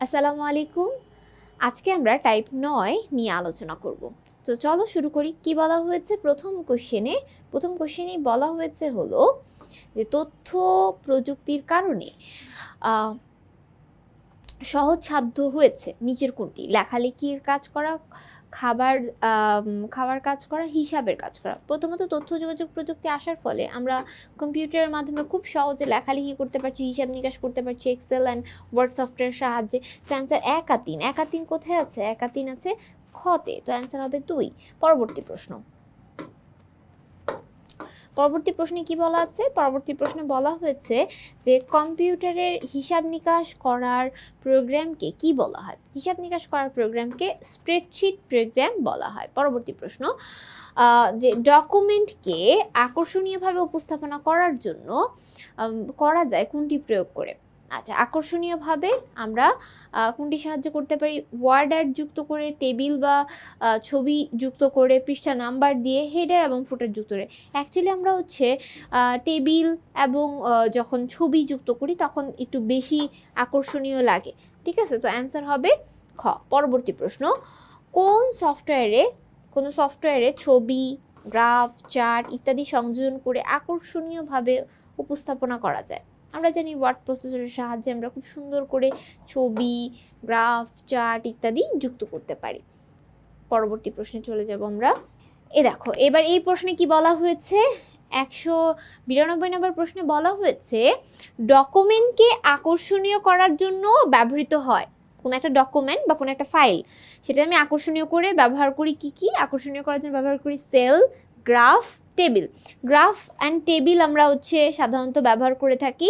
আসসালামু আলাইকুম। আজকে আমরা টাইপ 9 নিয়ে আলোচনা করব। তো চলো শুরু করি। কি বলা হয়েছে প্রথম কোশ্চেনেই বলা হয়েছে হলো যে তথ্য প্রযুক্তির কারণে সহজসাধ্য হয়েছে নিচের কোনটি? লেখালেখির কাজ করা, খাবার কাজ করা, হিসাবের কাজ করা। প্রথমত তথ্য যোগাযোগ প্রযুক্তি আসার ফলে আমরা কম্পিউটারের মাধ্যমে খুব সহজে লেখালেখি করতে পারছি, হিসাব নিকাশ করতে পারছি এক্সেল অ্যান্ড ওয়ার্ড সফটওয়্যার সাহায্যে। সো অ্যান্সার 1 আর 3। 1 আর 3 কোথায় আছে? 1 আর 3 আছে খতে, তো অ্যান্সার হবে 2। পরবর্তী প্রশ্নে কি বলা আছে? পরবর্তী প্রশ্নে বলা হয়েছে যে কম্পিউটারের হিসাব নিকাশ করার প্রোগ্রামকে কি বলা হয়? হিসাব নিকাশ করার প্রোগ্রামকে স্প্রেডশিট প্রোগ্রাম বলা হয়। পরবর্তী প্রশ্ন, যে ডকুমেন্টকে আকর্ষণীয়ভাবে উপস্থাপনা করার জন্য করা যায় কোনটি প্রয়োগ করে? আচ্ছা, আকর্ষণীয়ভাবে আমরা কোনটি সাহায্য করতে পারি? ওয়ার্ড আর্ট যুক্ত করে, টেবিল বা ছবি যুক্ত করে, পৃষ্ঠা নাম্বার দিয়ে, হেডার এবং ফুটার যুক্ত করে। অ্যাকচুয়ালি আমরা টেবিল এবং যখন ছবি যুক্ত করি তখন একটু বেশি আকর্ষণীয় লাগে। ঠিক আছে, তো অ্যান্সার হবে খ। পরবর্তী প্রশ্ন, কোনো সফটওয়্যারে ছবি, গ্রাফ, চার্ট ইত্যাদি সংযোজন করে আকর্ষণীয়ভাবে উপস্থাপনা করা যায়? আমরা জানি ওয়ার্ড প্রসেসরের সাহায্যে আমরা খুব সুন্দর করে ছবি, গ্রাফ, চার্ট ইত্যাদি যুক্ত করতে পারি। পরবর্তী প্রশ্নে চলে যাব আমরা। দেখো, এবার এই প্রশ্নে কি বলা হয়েছে? 192 নম্বর প্রশ্নে বলা হয়েছে ডকুমেন্টকে আকর্ষণীয় করার জন্য ব্যবহৃত হয় কোনো একটা ডকুমেন্ট বা কোনো একটা ফাইল, সেটা আমি আকর্ষণীয় করে ব্যবহার করি কি আকর্ষণীয় করার জন্য ব্যবহার করি cell, graph, table. Graph and table আমরা সাধারণত ব্যবহার করে থাকি,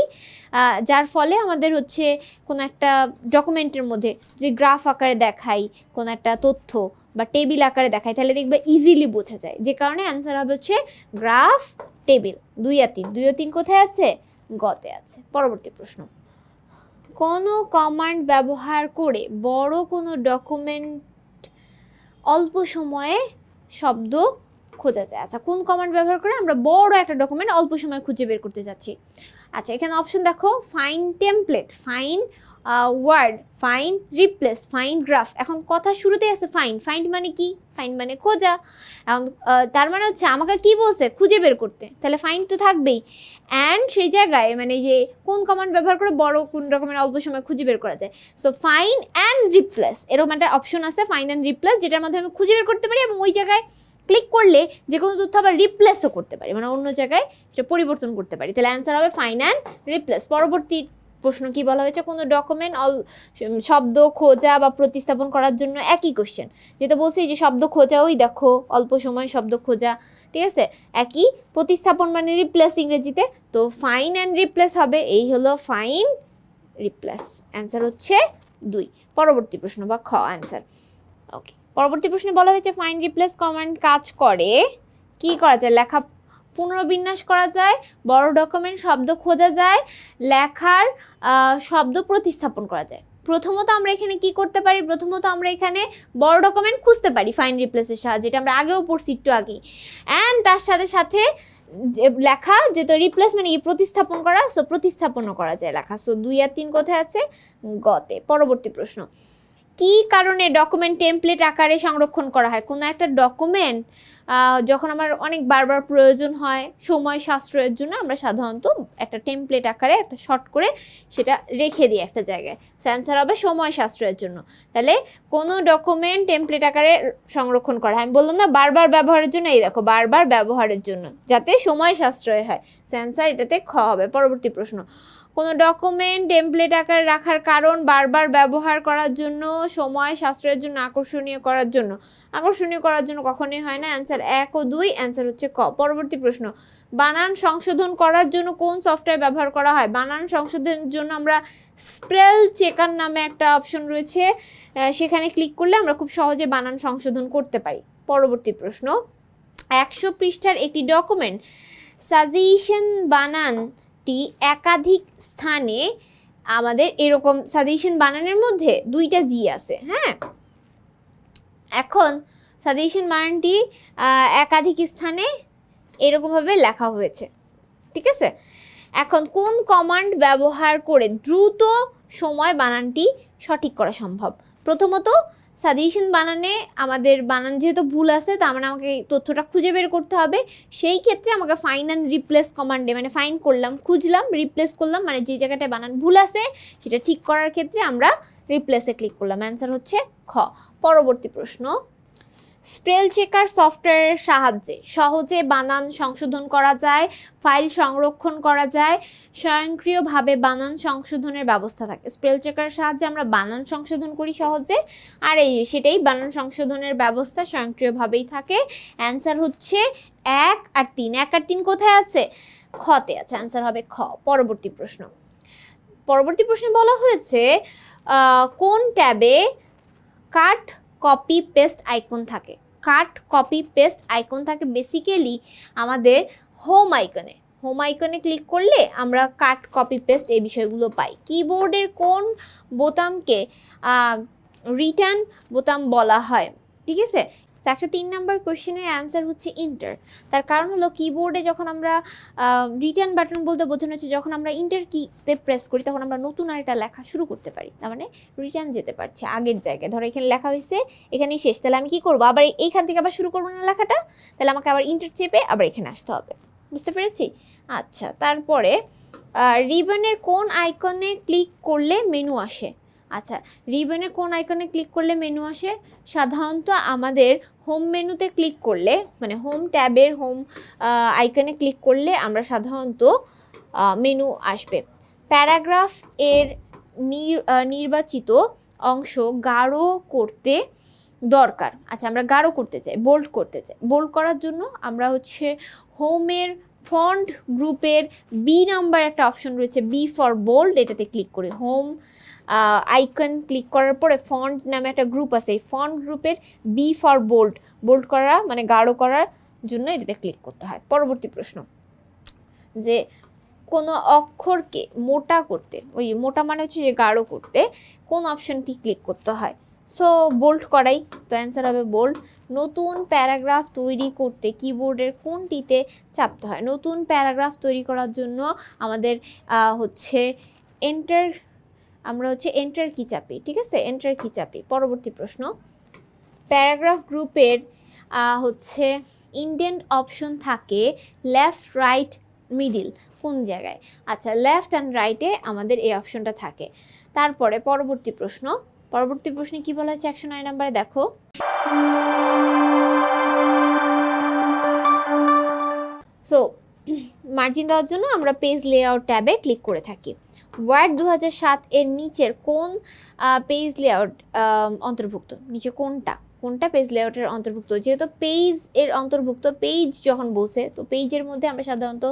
যার ফলে আমাদের কোনো একটা ডকুমেন্টের মধ্যে যে গ্রাফ আকারে দেখাই কোনো একটা তথ্য বা টেবিল আকারে দেখাই, তাহলে দেখবে ইজিলি বোঝা যায়, যে কারণে অ্যান্সার হবে গ্রাফ, টেবিল। 2 আর 3। 2 আর 3 কোথায় আছে? গতে আছে। পরবর্তী প্রশ্ন, কোনো কমান্ড ব্যবহার করে বড় কোনো ডকুমেন্ট অল্প সময়ে শব্দ খোঁজা যায়? আচ্ছা, কোন কমান্ড ব্যবহার করে আমরা বড় একটা ডকুমেন্ট অল্প সময়ে খুঁজে বের করতে যাচ্ছি? আচ্ছা, এখানে অপশন দেখো, find template, find word, find replace, find graph. এখন কথা শুরুতে আছে ফাইন্ড মানে কি? ফাইন্ড মানে খোঁজা। এখন তার মানে আমাকে কি বলছে? খুঁজে বের করতে, তাহলে ফাইন্ড তো থাকবেই। অ্যান্ড সেই জায়গায় মানে যে কোন কমান্ড ব্যবহার করে বড় কোন রকমের অল্প সময় খুঁজে বের করা যায়? সো ফাইন অ্যান্ড রিপ্লেস, এরকম একটা অপশন আছে ফাইন অ্যান্ড রিপ্লেস, যেটার মাধ্যমে আমি খুঁজে বের করতে পারি এবং ওই জায়গায় ক্লিক করলে যে কোনো তথ্য আবার রিপ্লেসও করতে পারি, মানে অন্য জায়গায় সেটা পরিবর্তন করতে পারি। তাহলে অ্যান্সার হবে ফাইন অ্যান্ড রিপ্লেস। পরবর্তী প্রশ্ন কি বলা হয়েছে? কোনো ডকুমেন্ট শব্দ খোঁজা বা প্রতিস্থাপন করার জন্য একই কোশ্চেন, যেটা বলছি যে শব্দ খোঁজা, ওই দেখো অল্প সময় শব্দ খোঁজা, ঠিক আছে, একই। প্রতিস্থাপন মানে রিপ্লেস ইংরেজিতে, তো ফাইন অ্যান্ড রিপ্লেস হবে, এই হলো ফাইন রিপ্লেস। অ্যান্সার 2। পরবর্তী প্রশ্ন বা খ অ্যান্সার। ওকে, পরবর্তী প্রশ্নে বলা হয়েছে ফাইন রিপ্লেস কমান্ড কাজ করে কি করা যায়? লেখা পুনর্বিন্যাস করা যায়, বড় ডকুমেন্ট শব্দ খোঁজা যায়, লেখার শব্দ প্রতিস্থাপন করা যায়। প্রথমত আমরা এখানে কি করতে পারি? প্রথমত আমরা এখানে বড় ডকুমেন্ট খুঁজতে পারি ফাইন রিপ্লেসের সাহায্যে, এটা আমরা আগেও পড়ছি একটু আগেই। অ্যান্ড তার সাথে সাথে লেখা যেহেতু রিপ্লেস মানে প্রতিস্থাপন করা, সো প্রতিস্থাপনও করা যায় লেখা। সো 2 আর 3 কোথায় আছে? গতে। পরবর্তী প্রশ্ন, কি কারণে ডকুমেন্ট টেমপ্লেট আকারে সংরক্ষণ করা হয়? কোনো একটা ডকুমেন্ট যখন আমার অনেক বারবার প্রয়োজন হয় সময় সাশ্রয়ের জন্য, আমরা সাধারণত একটা টেমপ্লেট আকারে একটা শর্ট করে সেটা রেখে দিই একটা জায়গায়। অ্যান্সার হবে সময় সাশ্রয়ের জন্য। তাহলে কোনো ডকুমেন্ট টেমপ্লেট আকারে সংরক্ষণ করা হয়, আমি বললাম না বারবার ব্যবহারের জন্য, এই দেখো বারবার ব্যবহারের জন্য যাতে সময় সাশ্রয় হয়। অ্যান্সার এটাতে খ হবে। পরবর্তী প্রশ্ন, কোনো ডকুমেন্ট টেমপ্লেট আকারে রাখার কারণ বারবার ব্যবহার করার জন্য, সময় সাশ্রয়ের জন্য, আকর্ষণীয় করার জন্য। আকর্ষণীয় করার জন্য কখনোই হয় না। অ্যান্সার 1 ও 2, অ্যান্সার ক। পরবর্তী প্রশ্ন, বানান সংশোধন করার জন্য কোন সফটওয়্যার ব্যবহার করা হয়? বানান সংশোধনের জন্য আমরা স্পেল চেকার নামে একটা অপশন রয়েছে, সেখানে ক্লিক করলে আমরা খুব সহজে বানান সংশোধন করতে পারি। পরবর্তী প্রশ্ন, 100 পৃষ্ঠার একটি ডকুমেন্ট সাজেশন বানানটি একাধিক স্থানে, আমাদের এরকম সাজেশন বানানের মধ্যে 2টা জি আছে, হ্যাঁ। এখন সাজেশন বানানটি একাধিক স্থানে এরকমভাবে লেখা হয়েছে, ঠিক আছে। এখন কোন কমান্ড ব্যবহার করে দ্রুত সময় বানানটি সঠিক করা সম্ভব। প্রথমত সাজেশন বানানে আমাদের বানান যেহেতু ভুল আছে, তার মানে আমাকে তথ্যটা খুঁজে বের করতে হবে। সেই ক্ষেত্রে আমাকে ফাইন অ্যান্ড রিপ্লেস কমান্ডে মানে ফাইন করলাম, খুঁজলাম, রিপ্লেস করলাম, মানে যে জায়গাটায় বানান ভুল আছে সেটা ঠিক করার ক্ষেত্রে আমরা রিপ্লেসে ক্লিক করলাম। অ্যান্সার হচ্ছে খ। পরবর্তী প্রশ্ন, স্পেল চেকার সফটওয়্যারের সাহায্যে সহজে বানান সংশোধন করা যায়, ফাইল সংরক্ষণ করা যায়, স্বয়ংক্রিয়ভাবে বানান সংশোধনের ব্যবস্থা থাকে। স্পেল চেকারের সাহায্যে আমরা বানান সংশোধন করি সহজে, আর এই সেটাই বানান সংশোধনের ব্যবস্থা স্বয়ংক্রিয়ভাবেই থাকে। অ্যান্সার হচ্ছে 1 আর 3। 1 আর 3 কোথায় আছে? খতে আছে। অ্যান্সার হবে খ। পরবর্তী প্রশ্ন, পরবর্তী প্রশ্নে বলা হয়েছে কোন ট্যাবে কাট কপি পেস্ট আইকন থাকে? কাট কপি পেস্ট আইকন থাকে বেসিক্যালি আমাদের হোম আইকনে। হোম আইকনে ক্লিক করলে আমরা কাট কপি পেস্ট এই বিষয়গুলো পাই। কিবোর্ডের কোন বোতামকে রিটার্ন বোতাম বলা হয়? ঠিক আছে, 103 নম্বর কোয়েশ্চেনের অ্যান্সার হচ্ছে ইন্টার। তার কারণ হলো কিবোর্ডে যখন আমরা রিটার্ন বাটন বলতে বোঝানো হচ্ছে যখন আমরা ইন্টার কিতে প্রেস করি তখন আমরা নতুন আরেকটা লেখা শুরু করতে পারি, তার মানে রিটার্ন যেতে পারছে আগের জায়গায়। ধরো এখানে লেখা হয়েছে, এখানেই শেষ, তাহলে আমি কি করবো? আবার এইখান থেকে আবার শুরু করবো না লেখাটা, তাহলে আমাকে আবার ইন্টার চেপে আবার এখানে আসতে হবে। বুঝতে পেরেছি? আচ্ছা, তারপরে রিবনের কোন আইকনে ক্লিক করলে মেনু আসে? আচ্ছা, রিবনের কোন আইকনে ক্লিক করলে মেনু আসে? সাধারণত আমাদের হোম মেনুতে ক্লিক করলে, মানে হোম ট্যাবের হোম আইকনে ক্লিক করলে আমরা সাধারণত মেনু আসবে। প্যারাগ্রাফ এর নির্বাচিত অংশ গাঢ় করতে দরকার। আচ্ছা, আমরা গাঢ় করতে চাই, বোল্ড করতে চাই। বোল্ড করার জন্য আমরা হচ্ছে হোমের ফন্ট গ্রুপের বি নাম্বার একটা অপশন রয়েছে, বি ফর বোল্ড, এটাতে ক্লিক করি। হোম আইকন ক্লিক করার পরে ফন্ট নামে একটা গ্রুপ আছে, এই ফন্ট গ্রুপের বি ফর বোল্ড, বোল্ড করা মানে গাঢ় করার জন্য এটাতে ক্লিক করতে হয়। পরবর্তী প্রশ্ন, যে কোনো অক্ষরকে মোটা করতে, ওই মোটা মানে হচ্ছে যে গাঢ় করতে, কোন অপশনটি ক্লিক করতে হয়? সো বোল্ড করাই, তো অ্যান্সার হবে বোল্ড। নতুন প্যারাগ্রাফ তৈরি করতে কিবোর্ডের কোনটিতে চাপতে হয়? নতুন প্যারাগ্রাফ তৈরি করার জন্য আমাদের হচ্ছে এন্টার, আমরা হচ্ছে এন্টার কি চাপি। ঠিক আছে, এন্টার কি চাপি। পরবর্তী প্রশ্ন, প্যারাগ্রাফ গ্রুপের হচ্ছে ইন্ডেন্ট অপশন থাকে লেফট, রাইট, মিডিল, কোন জায়গায়? আচ্ছা, লেফট অ্যান্ড রাইটে আমাদের এই অপশনটা থাকে। তারপরে পরবর্তী প্রশ্ন, পরবর্তী প্রশ্নে কি বলা হয়েছে 109 নম্বরে দেখো, সো মার্জিন দেওয়ার জন্য আমরা পেজ লেআউট ট্যাবে ক্লিক করে থাকি। ওয়ার্ড 2007 এর নিচের কোন পেজ লেআউট অন্তর্ভুক্ত? নিচে কোনটা পেজ লেআউটের অন্তর্ভুক্ত? যেহেতু পেজ এর অন্তর্ভুক্ত, পেজ যখন বলছে তো পেজের মধ্যে আমরা সাধারণত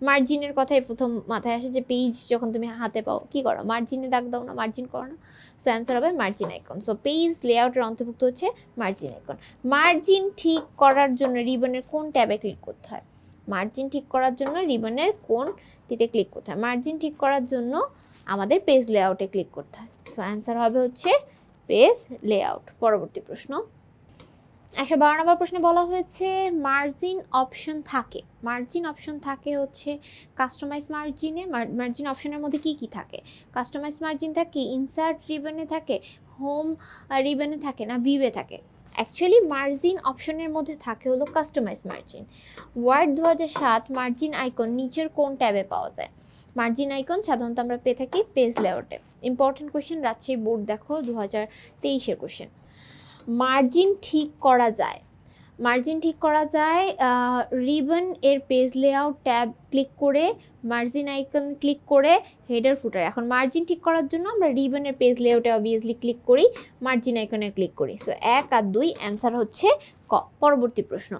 মার্জিনের কথাই প্রথম মাথায় আসে, যে পেজ যখন তুমি হাতে পাও কি করো? মার্জিনে দাগ দাও না, মার্জিন করো না। সো অ্যান্সার হবে মার্জিন আইকন। সো পেজ লেআউটের অন্তর্ভুক্ত হচ্ছে মার্জিন আইকন। মার্জিন ঠিক করার জন্য রিবনের কোন ট্যাবে ক্লিক করতে হয়? মার্জিন ঠিক করার জন্য রিবনের কোনটিতে ক্লিক করতে হয়? মার্জিন ঠিক করার জন্য আমাদের পেজ লেআউটে ক্লিক করতে হয়। সো অ্যান্সার হবে হচ্ছে পেজ লেআউট। পরবর্তী প্রশ্ন, 112 নম্বর প্রশ্নে বলা হয়েছে মার্জিন অপশন থাকে। মার্জিন অপশন থাকে হচ্ছে কাস্টমাইজ মার্জিনে। মার্জিন অপশনের মধ্যে কি কি থাকে? কাস্টমাইজ মার্জিন থাকে, ইনসার্ট রিবনে থাকে, হোম রিবনে থাকে, না ভিউয়ে থাকে? অ্যাকচুয়ালি মার্জিন অপশনের মধ্যে থাকে হলো customize margin. Word 2007 margin icon নিচের কোন ট্যাবে পাওয়া যায়? মার্জিন আইকন সাধারণত আমরা পেয়ে থাকি পেজ লেআউটে। ইম্পর্টেন্ট কোয়েশ্চেন, রাজশাহী বোর্ড দেখো 2023-এর কোয়েশ্চেন। মার্জিন ঠিক করা যায়, মার্জিন ঠিক করা যায় রিবন এর পেজ লেআউট ট্যাব ক্লিক করে, মার্জিন আইকন ক্লিক করে, হেডার ফুটার। এখন মার্জিন ঠিক করার জন্য আমরা রিবনের পেজ লেআউটে অবভিয়াসলি ক্লিক করি, মার্জিন আইকনে ক্লিক করি। সো 1 আর 2 অ্যান্সার হচ্ছে ক। পরবর্তী প্রশ্ন,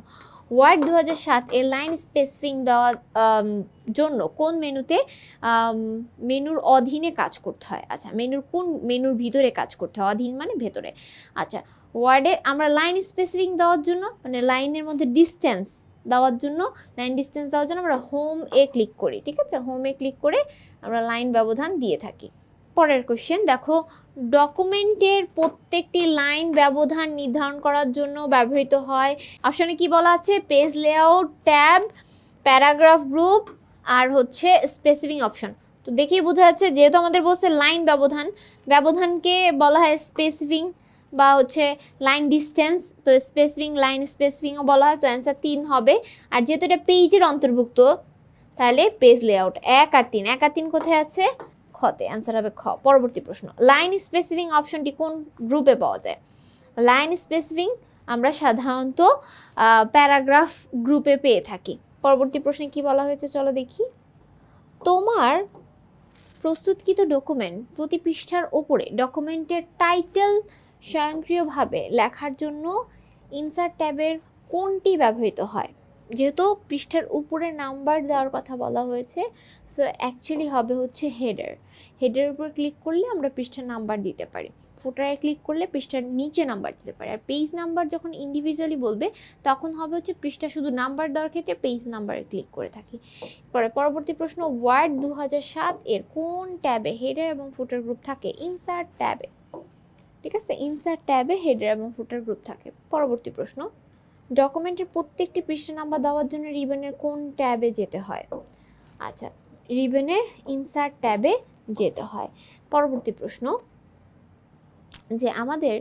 ওয়ার্ড 2007 এর লাইন স্পেসিফিং দেওয়ার জন্য কোন মেনুতে মেনুর অধীনে কাজ করতে হয়? আচ্ছা, মেনুর ভিতরে কাজ করতে হয়, অধীন মানে ভেতরে। আচ্ছা, ওয়ার্ডে আমরা লাইন স্পেসিফিং দেওয়ার জন্য, মানে লাইনের মধ্যে ডিস্টেন্স দেওয়ার জন্য, লাইন ডিস্টেন্স দেওয়ার জন্য আমরা হোম এ ক্লিক করি। ঠিক আছে, হোমে ক্লিক করে আমরা লাইন ব্যবধান দিয়ে থাকি। পরের কোশ্চেন দেখো, ডকুমেন্টের প্রত্যেকটি লাইন ব্যবধান নির্ধারণ করার জন্য ব্যবহৃত হয়। অপশনে কি বলা আছে? Page layout tab, paragraph group, আর হচ্ছে স্পেসিফিং অপশন। তো দেখেই বোঝা যাচ্ছে, যেহেতু আমাদের বলছে লাইন ব্যবধান, ব্যবধানকে বলা হয় স্পেসিফিং বা হচ্ছে লাইন ডিস্টেন্স, তো স্পেসিফিং লাইন স্পেসিফিংও বলা হয়। তো অ্যান্সার 3 হবে। আর যেহেতু এটা পেজের অন্তর্ভুক্ত, তাহলে পেজ লেআউট 1 আর 3, 1 আর 3 কোথায় আছে? খতে, অ্যান্সার হবে খ। পরবর্তী প্রশ্ন, লাইন স্পেসিফিং অপশনটি কোন গ্রুপে পাওয়া যায়? লাইন স্পেসিফিং আমরা সাধারণত প্যারাগ্রাফ গ্রুপে পেয়ে থাকি। পরবর্তী প্রশ্নে কি বলা হয়েছে চলো দেখি। তোমার প্রস্তুতকৃত ডকুমেন্ট প্রতি পৃষ্ঠার ওপরে ডকুমেন্টের টাইটেল স্বয়ংক্রিয়ভাবে লেখার জন্য ইনসার্ট ট্যাবের কোনটি ব্যবহৃত হয়? যেহেতু পৃষ্ঠার উপরে নাম্বার দেওয়ার কথা বলা হয়েছে, সো অ্যাকচুয়ালি হবে হচ্ছে হেডার। হেডারের উপর ক্লিক করলে আমরা পৃষ্ঠার নাম্বার দিতে পারি, ফুটারে ক্লিক করলে পৃষ্ঠার নিচে নাম্বার দিতে পারি। আর পেজ নাম্বার যখন ইন্ডিভিজুয়ালি বলবে তখন হবে হচ্ছে পৃষ্ঠা শুধু নাম্বার দেওয়ার ক্ষেত্রে পেজ নাম্বারে ক্লিক করে থাকি। পরবর্তী প্রশ্ন, ওয়ার্ড 2007 এর কোন ট্যাবে হেডার এবং ফুটার গ্রুপ থাকে? ইনসার্ট ট্যাবে। ঠিক আছে, ইনসার্ট ট্যাবে হেডার এবং ফুটার গ্রুপ থাকে। পরবর্তী প্রশ্ন, ডকুমেন্টের প্রত্যেকটি পৃষ্ঠা নাম্বার দেওয়ার জন্য রিবনের কোন ট্যাবে যেতে হয়? আচ্ছা, রিবনের ইনসার্ট ট্যাবে যেতে হয়। পরবর্তী প্রশ্ন, যে আমাদের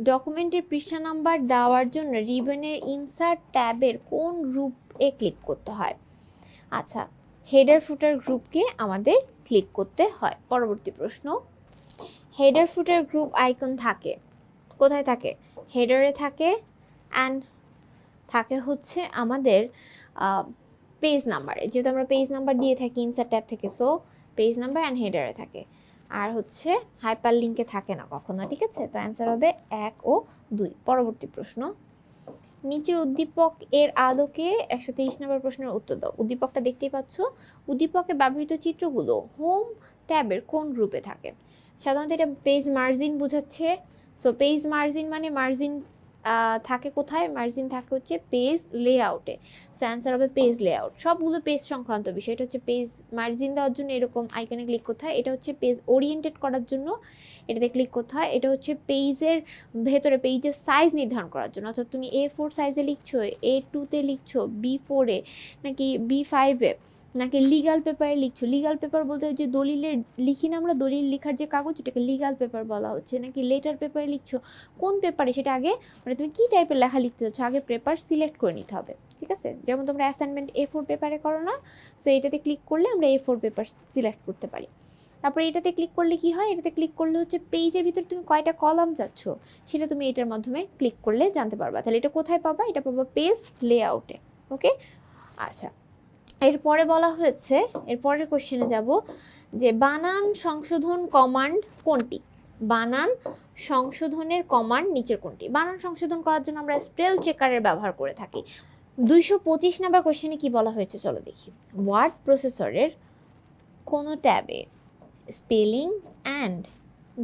ডকুমেন্টের পৃষ্ঠা নাম্বার দেওয়ার জন্য রিবনের ইনসার্ট ট্যাবের কোন গ্রুপে ক্লিক করতে হয়? আচ্ছা, হেডার ফুটার গ্রুপকে আমাদের ক্লিক করতে হয়। পরবর্তী প্রশ্ন, হেডার ফুটার গ্রুপ আইকন থাকে কোথায়? থাকে হেডারে থাকে, অ্যান্ড থাকে হচ্ছে আমাদের পেজ নাম্বারে, যেহেতু আমরা পেজ নাম্বার দিয়ে থাকি ইনসার্ট ট্যাব থেকে, সো পেজ নাম্বার অ্যান্ড হেডারে থাকে। আর হচ্ছে হাইপার লিঙ্কে থাকে না কখনো। ঠিক আছে, তো অ্যান্সার হবে 1 ও 2। পরবর্তী প্রশ্ন, নিচের উদ্দীপক এর আলোকে 123 নম্বর প্রশ্নের উত্তর দাও। উদ্দীপকটা দেখতেই পাচ্ছ। উদ্দীপকে ব্যবহৃত চিত্রগুলো হোম ট্যাবের কোন গ্রুপে থাকে? সাধারণত এটা পেজ মার্জিন বোঝাচ্ছে। সো পেজ মার্জিন মানে মার্জিন থাকে কোথায়? মার্জিন থাকে হচ্ছে পেজ লেআউটে। সো অ্যান্সার হবে পেজ লেআউট। সবগুলো পেজ সংক্রান্ত বিষয়। এটা হচ্ছে পেজ মার্জিন দেওয়ার জন্য এরকম আইকনে ক্লিক করতে হয়। এটা হচ্ছে পেজ ওরিয়েন্টেড করার জন্য এটাতে ক্লিক করতে হয়। এটা হচ্ছে পেজের ভেতরে পেজের সাইজ নির্ধারণ করার জন্য, অর্থাৎ তুমি A4 সাইজে লিখছো, A2-তে লিখছো, B4-এ নাকি B5-এ নাকি লিগাল পেপারে লিখছো। লিগাল পেপার বলতে যে দলিলের লিখি না আমরা, দলিল লেখার যে কাগজ, এটাকে লিগাল পেপার বলা হচ্ছে। নাকি লেটার পেপারে লিখছো, কোন পেপারে সেটা আগে মানে তুমি কী টাইপের লেখা লিখতে চাচ্ছ আগে পেপার সিলেক্ট করে নিতে হবে। ঠিক আছে, যেমন তোমরা অ্যাসাইনমেন্ট A4 পেপারে করো না, সো এটাতে ক্লিক করলে আমরা A4 পেপার সিলেক্ট করতে পারি। তারপরে এটাতে ক্লিক করলে কি হয়? এটাতে ক্লিক করলে হচ্ছে পেজের ভিতরে তুমি কয়টা কলাম চাচ্ছ সেটা তুমি এটার মাধ্যমে ক্লিক করলে জানতে পারবা। তাহলে এটা কোথায় পাবা? এটা পাবা পেজ লেআউটে। ওকে, আচ্ছা, এরপরে বলা হয়েছে, এরপরের কোশ্চেনে যাব যে বানান সংশোধন কমান্ড কোনটি? বানান সংশোধনের কমান্ড নিচের কোনটি? বানান সংশোধন করার জন্য আমরা স্পেল চেকারের ব্যবহার করে থাকি। 225 নম্বর কোশ্চেনে কি বলা হয়েছে চলো দেখি। ওয়ার্ড প্রসেসরের কোনো ট্যাবে স্পেলিং অ্যান্ড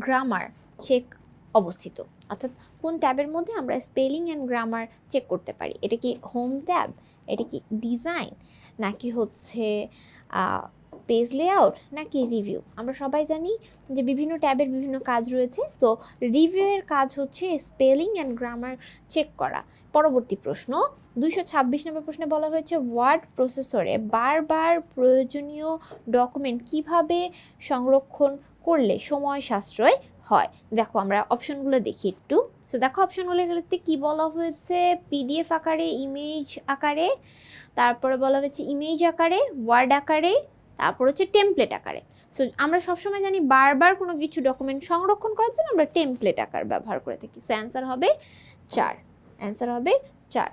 গ্রামার চেক অবস্থিত? অর্থাৎ কোন ট্যাবের মধ্যে আমরা স্পেলিং অ্যান্ড গ্রামার চেক করতে পারি? এটা কি হোম ট্যাব, এটা কি ডিজাইন, নাকি হচ্ছে পেজ লেআউট, নাকি রিভিউ? আমরা সবাই জানি যে বিভিন্ন ট্যাবের বিভিন্ন কাজ রয়েছে। তো রিভিউয়ের কাজ হচ্ছে স্পেলিং অ্যান্ড গ্রামার চেক করা। পরবর্তী প্রশ্ন, 226 নম্বর প্রশ্নে বলা হয়েছে ওয়ার্ড প্রসেসরে বারবার প্রয়োজনীয় ডকুমেন্ট কিভাবে সংরক্ষণ করলে সময় সাশ্রয় হয়? দেখো আমরা অপশনগুলো দেখি একটু। তো দেখো অপশনগুলোতে কি বলা হয়েছে, পিডিএফ আকারে, ইমেজ আকারে, তারপরে বলা হয়েছে ইমেজ আকারে, ওয়ার্ড আকারে, তারপর হচ্ছে টেমপ্লেট আকারে। সো আমরা সবসময় জানি বারবার কোনো কিছু ডকুমেন্ট সংরক্ষণ করার জন্য আমরা টেমপ্লেট আকার ব্যবহার করে থাকি। সো অ্যান্সার হবে 4। অ্যান্সার হবে 4।